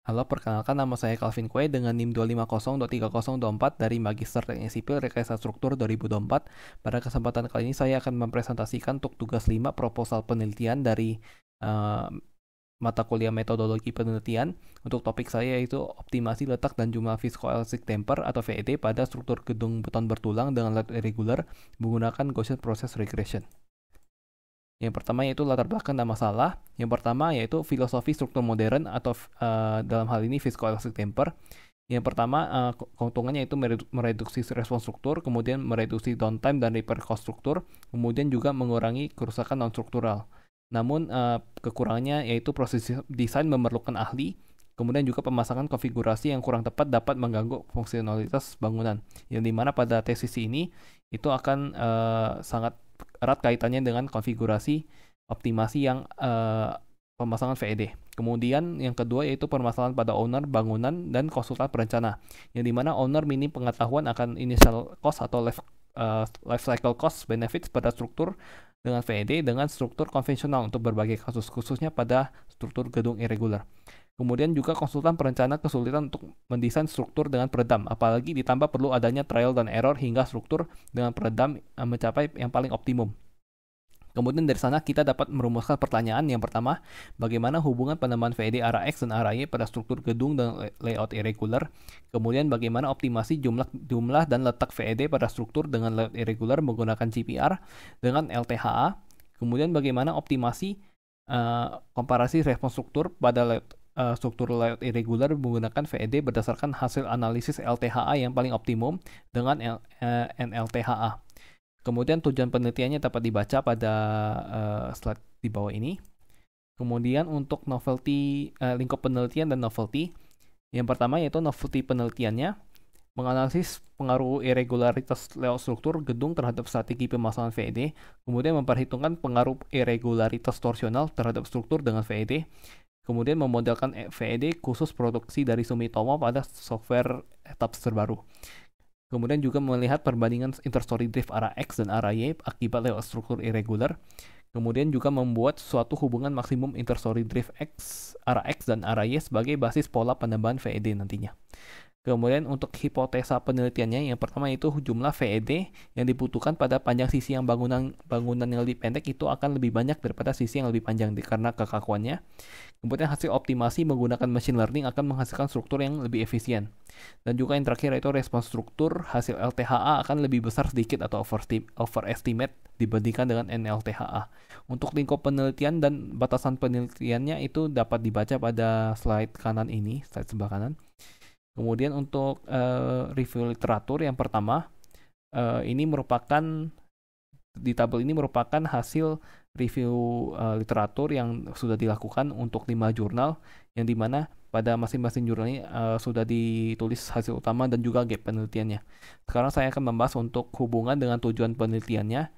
Halo, perkenalkan nama saya Calvin Kue dengan NIM 250.3024 dari Magister Teknik Sipil Rekayasa Struktur 2024. Pada kesempatan kali ini saya akan mempresentasikan untuk tugas 5 proposal penelitian dari uh, mata kuliah metodologi penelitian. Untuk topik saya yaitu optimasi letak dan jumlah viscoelastic temper atau VET pada struktur gedung beton bertulang dengan layout irregular menggunakan Gaussian Process Regression. Yang pertama yaitu latar belakang dan masalah. Yang pertama yaitu filosofi struktur modern atau dalam hal ini viscoelastic temper. Yang pertama, keuntungannya itu mereduksi respons struktur, kemudian mereduksi downtime dan repair cost struktur, kemudian juga mengurangi kerusakan non-struktural. Namun, kekurangannya yaitu proses desain memerlukan ahli, kemudian juga pemasangan konfigurasi yang kurang tepat dapat mengganggu fungsionalitas bangunan. Yang dimana pada tesis ini, itu akan sangat erat kaitannya dengan konfigurasi optimasi yang pemasangan VED. Kemudian yang kedua yaitu permasalahan pada owner bangunan dan konsultan perencana, yang dimana owner minim pengetahuan akan initial cost atau life cycle cost benefits pada struktur dengan VED dengan struktur konvensional untuk berbagai kasus, khususnya pada struktur gedung irregular. Kemudian juga konsultan perencana kesulitan untuk mendesain struktur dengan peredam, apalagi ditambah perlu adanya trial dan error hingga struktur dengan peredam mencapai yang paling optimum. Kemudian dari sana kita dapat merumuskan pertanyaan yang pertama, bagaimana hubungan penambahan VED arah X dan arah Y pada struktur gedung dan layout irregular. Kemudian bagaimana optimasi jumlah dan letak VED pada struktur dengan layout irregular menggunakan GPR dengan LTHA. Kemudian bagaimana optimasi komparasi respons struktur pada struktur layout irregular menggunakan VED berdasarkan hasil analisis LTHA yang paling optimum dengan NLTHA. Kemudian tujuan penelitiannya dapat dibaca pada slide di bawah ini. Kemudian untuk novelty, lingkup penelitian dan novelty. Yang pertama yaitu novelty penelitiannya, menganalisis pengaruh irregularitas layout struktur gedung terhadap strategi pemasangan VED, kemudian memperhitungkan pengaruh irregularitas torsional terhadap struktur dengan VED, kemudian memodelkan VED khusus produksi dari Sumitomo pada software ETAPS terbaru. Kemudian juga melihat perbandingan interstory drift arah X dan arah Y akibat layout struktur irregular. Kemudian juga membuat suatu hubungan maksimum interstory drift arah X dan arah Y sebagai basis pola penambahan VED nantinya. Kemudian untuk hipotesa penelitiannya, yang pertama itu jumlah VED yang dibutuhkan pada panjang sisi yang bangunan yang lebih pendek itu akan lebih banyak daripada sisi yang lebih panjang karena kekakuannya. Kemudian hasil optimasi menggunakan machine learning akan menghasilkan struktur yang lebih efisien. Dan juga yang terakhir yaitu respons struktur hasil LTHA akan lebih besar sedikit atau overestimate dibandingkan dengan NLTHA. Untuk lingkup penelitian dan batasan penelitiannya itu dapat dibaca pada slide kanan ini, slide sebelah kanan. Kemudian untuk review literatur yang pertama, ini merupakan di tabel ini merupakan hasil review literatur yang sudah dilakukan untuk 5 jurnal, yang dimana pada masing-masing jurnal ini sudah ditulis hasil utama dan juga gap penelitiannya. Sekarang saya akan membahas untuk hubungan dengan tujuan penelitiannya.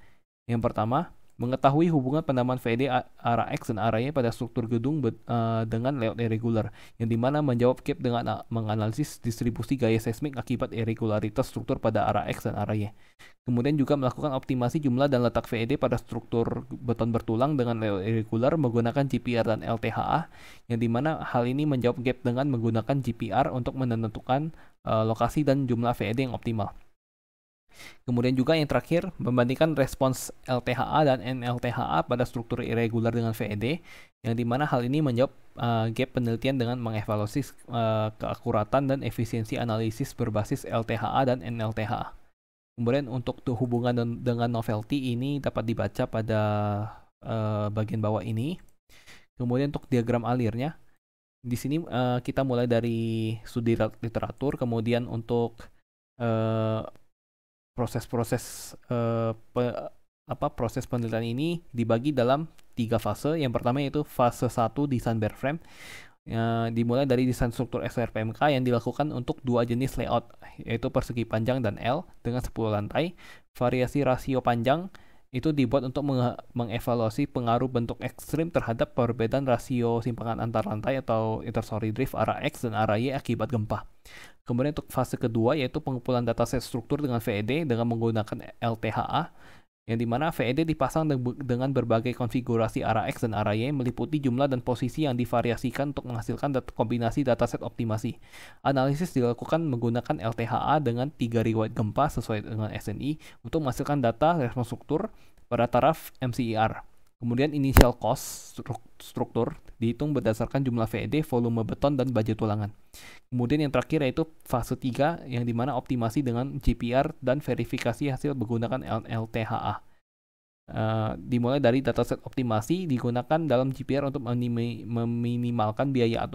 Yang pertama, mengetahui hubungan penambahan VED arah X dan arah Y pada struktur gedung dengan layout irregular, yang dimana menjawab gap dengan menganalisis distribusi gaya seismik akibat irregularitas struktur pada arah X dan arah Y. Kemudian juga melakukan optimasi jumlah dan letak VED pada struktur beton bertulang dengan layout irregular menggunakan GPR dan LTHA, yang dimana hal ini menjawab gap dengan menggunakan GPR untuk menentukan lokasi dan jumlah VED yang optimal. Kemudian juga yang terakhir, membandingkan respons LTHA dan NLTHA pada struktur irregular dengan VED, yang dimana hal ini menjawab gap penelitian dengan mengevaluasi keakuratan dan efisiensi analisis berbasis LTHA dan NLTHA. Kemudian untuk hubungan dengan novelty ini dapat dibaca pada bagian bawah ini. Kemudian untuk diagram alirnya, di sini kita mulai dari studi literatur, kemudian untuk proses penelitian ini dibagi dalam 3 fase. Yang pertama yaitu fase 1 desain bareframe, dimulai dari desain struktur SRPMK yang dilakukan untuk 2 jenis layout, yaitu persegi panjang dan L dengan 10 lantai. Variasi rasio panjang itu dibuat untuk mengevaluasi pengaruh bentuk ekstrim terhadap perbedaan rasio simpangan antar lantai atau interstory drift arah X dan arah Y akibat gempa. Kemudian untuk fase kedua yaitu pengumpulan dataset struktur dengan VED dengan menggunakan LTHA. yang dimana VED dipasang dengan berbagai konfigurasi arah X dan arah Y, meliputi jumlah dan posisi yang divariasikan untuk menghasilkan kombinasi dataset optimasi. Analisis dilakukan menggunakan LTHA dengan 3 riwayat gempa sesuai dengan SNI untuk menghasilkan data respons struktur pada taraf MCIR. Kemudian initial cost struktur dihitung berdasarkan jumlah VED, volume beton, dan baja tulangan. Kemudian yang terakhir yaitu fase 3 yang dimana optimasi dengan GPR dan verifikasi hasil menggunakan LTHA. Dimulai dari dataset optimasi digunakan dalam GPR untuk meminimalkan biaya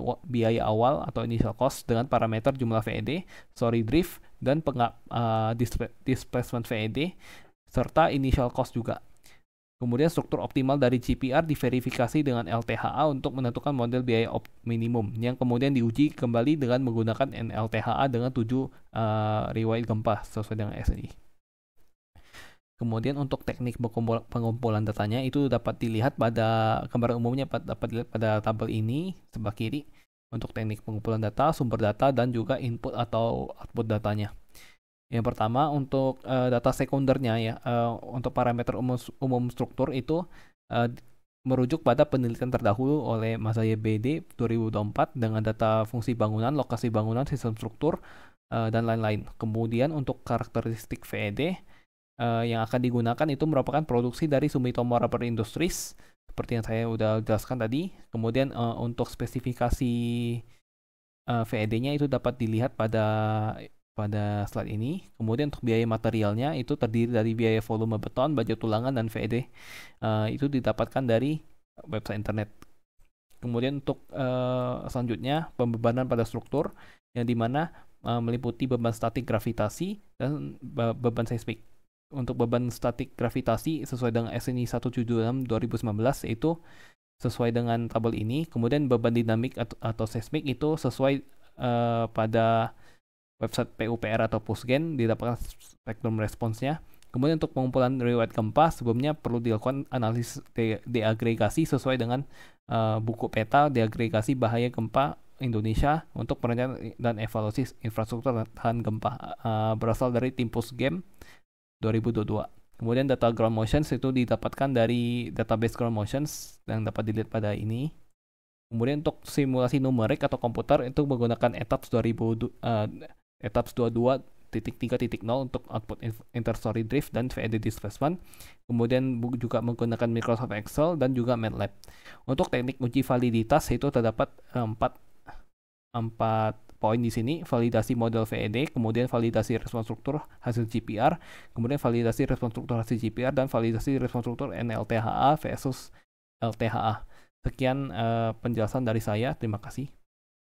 awal atau initial cost dengan parameter jumlah VED, sorry drift, dan displacement VED, serta initial cost juga. Kemudian struktur optimal dari GPR diverifikasi dengan LTHA untuk menentukan model biaya minimum yang kemudian diuji kembali dengan menggunakan LTHA dengan 7 riwayat gempa sesuai dengan SNI. Kemudian untuk teknik pengumpulan datanya itu dapat dilihat pada gambaran umumnya dapat dilihat pada tabel ini sebelah kiri untuk teknik pengumpulan data, sumber data, dan juga input atau output datanya. Yang pertama untuk data sekundernya ya, untuk parameter umum struktur itu merujuk pada penelitian terdahulu oleh Masaye BD 2024 dengan data fungsi bangunan, lokasi bangunan, sistem struktur, dan lain-lain. Kemudian untuk karakteristik VED yang akan digunakan itu merupakan produksi dari Sumitomo Rubber Industries seperti yang saya udah jelaskan tadi. Kemudian untuk spesifikasi VED-nya itu dapat dilihat pada slide ini. Kemudian untuk biaya materialnya itu terdiri dari biaya volume beton, baja tulangan, dan VED. Itu didapatkan dari website internet. Kemudian untuk selanjutnya pembebanan pada struktur yang dimana meliputi beban statik gravitasi dan beban seismik. Untuk beban statik gravitasi sesuai dengan SNI 176 2019 itu sesuai dengan tabel ini. Kemudian beban dinamik atau seismik itu sesuai pada website PUPR atau PUSGEN, didapatkan spektrum responsnya. Kemudian untuk pengumpulan riwayat gempa sebelumnya perlu dilakukan analisis deagregasi sesuai dengan buku peta deagregasi bahaya gempa Indonesia untuk perencanaan dan evaluasi infrastruktur tahan gempa berasal dari tim PUSGEM 2022. Kemudian data ground motions itu didapatkan dari database ground motions yang dapat dilihat pada ini. Kemudian untuk simulasi numerik atau komputer itu menggunakan ETAPS 22.3.0 untuk output interstory drift dan VED displacement. Kemudian juga menggunakan Microsoft Excel dan juga MATLAB. Untuk teknik uji validitas itu terdapat 4 poin di sini: validasi model VED, kemudian validasi respons struktur hasil GPR, kemudian validasi respons struktur hasil GPR, dan validasi respons struktur NLTHA versus LTHA. Sekian penjelasan dari saya. Terima kasih.